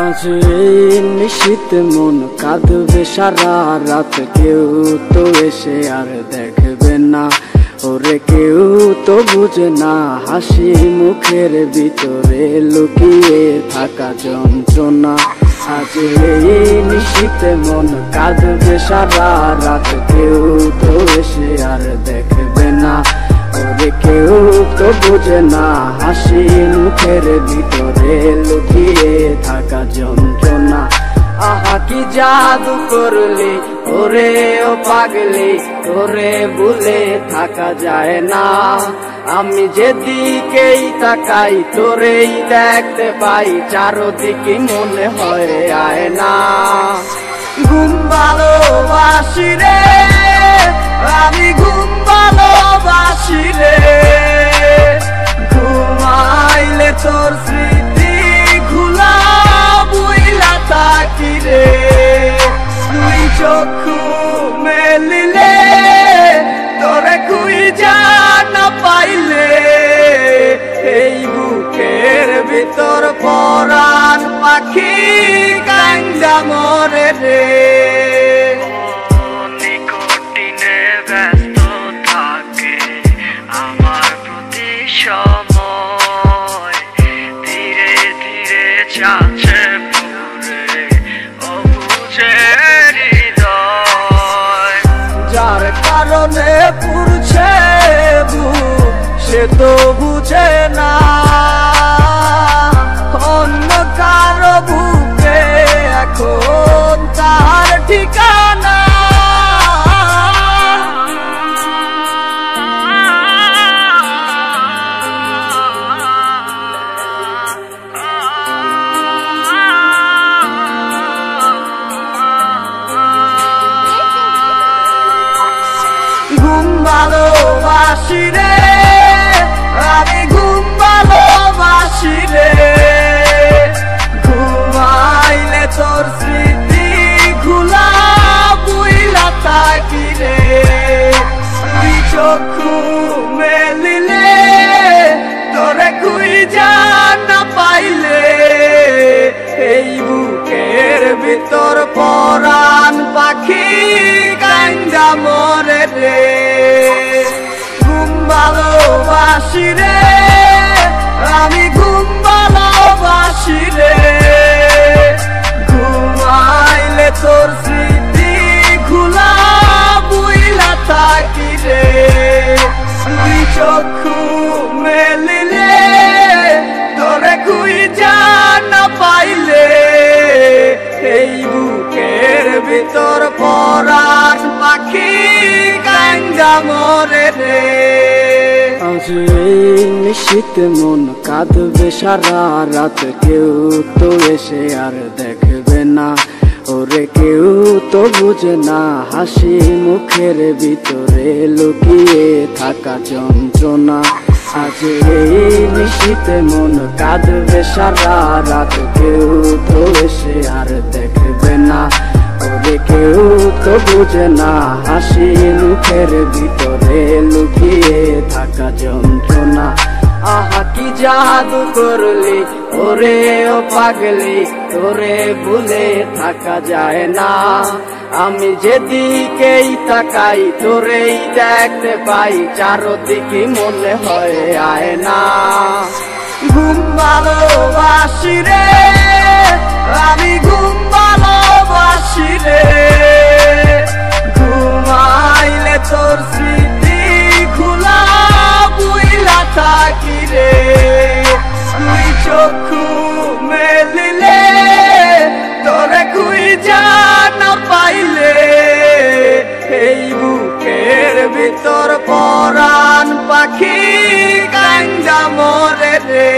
আজ এই নিশীথ মন কাঁদবে সারা রাত, কেউ তো এসে আর দেখবে না, ওরে কেউ তো বুঝে না হাসি মুখের ভিতরে লুকিয়ে থাকা যন্ত্রণা। আজ এই নিশীথ মন কাঁদবে সারা রাত, কেউ তো এসে আর দেখবে না, ওরে কেউ তো বুঝে না হাসি মুখের ভিতরে লুকিয়ে থাকা যন্ত্রণা। আহা কি জাদু করলি ওরে ও পাগলি, তোরে ভুলে থাকা যায় না। আমি যেদিকেই তাকাই তোরেই দেখতে পাই, চারদিকে মনে হয় আয়না। ঘুম ভালোবাসি রে আমি, ঘুম ভালোবাসি রে, ঘুমাইলে তোর স্মৃতি খুলা বুইলা থাকি রে। তুই চক্ষু মেলিলে তোরে খুঁজা না পাইলে, এই বুকের ভিতর পরাণ পাখি কান্দা মরে রে। সময় ধীরে ধীরে যাচ্ছে পুরে অবুঝে হৃদয়, যার কারণে পুরছে বুক সে তো বুঝে না, অন্য কারো বুকে এখন তার ঠিকানা। ঘুম ভালোবাসি রে আমি, ঘুম ভালোবাসি রে, ঘুমাইলে তোর স্মৃতি খুলা বুইলা থাকি রে। তুই চক্ষু মেলিলে তোরে খুঁজা না পাইলে, এই বুকের ভিতর পরাণ পাখি কান্দা মরে রে। ঘুম ভালোবাসি রে আমি, ঘুম ভালোবাসি রে, ঘুমাইলে তোর স্মৃতি খুলা বুইলা থাকি রে। তুই চক্ষু মেলিলে তোরে খুঁজা না পাইলে, এই বুকের ভিতর পরাণ পাখি কান্দা মরে রে। আজ এই নিশীথ মন কাঁদবে সারা রাত, কেউ তো এসে আর দেখবে না, ওরে কেউ তো বুঝে না হাসি মুখের ভিতরে লুকিয়ে থাকা যন্ত্রণা। আজ এই নিশীথ মন কাঁদবে সারা রাত, কেউ তো এসে আর দেখবে না, ওরে কেউ তো বুঝে না হাসি মুখের ভিতরে লুকিয়ে থাকা যন্ত্রণা। আহা কি জাদু করলি ওরে ও পাগলি, তোরে ভুলে থাকা যায় না। আমি যেদিকেই তাকাই তোরেই দেখতে পাই, চারদিকে মনে হয় আয়না। ঘুম ভালোবাসি রে আমি, ঘুম ভালোবাসি রে, ঘুমাইলে তোর স্মৃতি খুলা বুইলা থাকি রে। তুই চক্ষু মেলিলে তোরে খুঁজা না পাইলে, এই বুকের ভিতর পরাণ পাখি কান্দা মরে রে।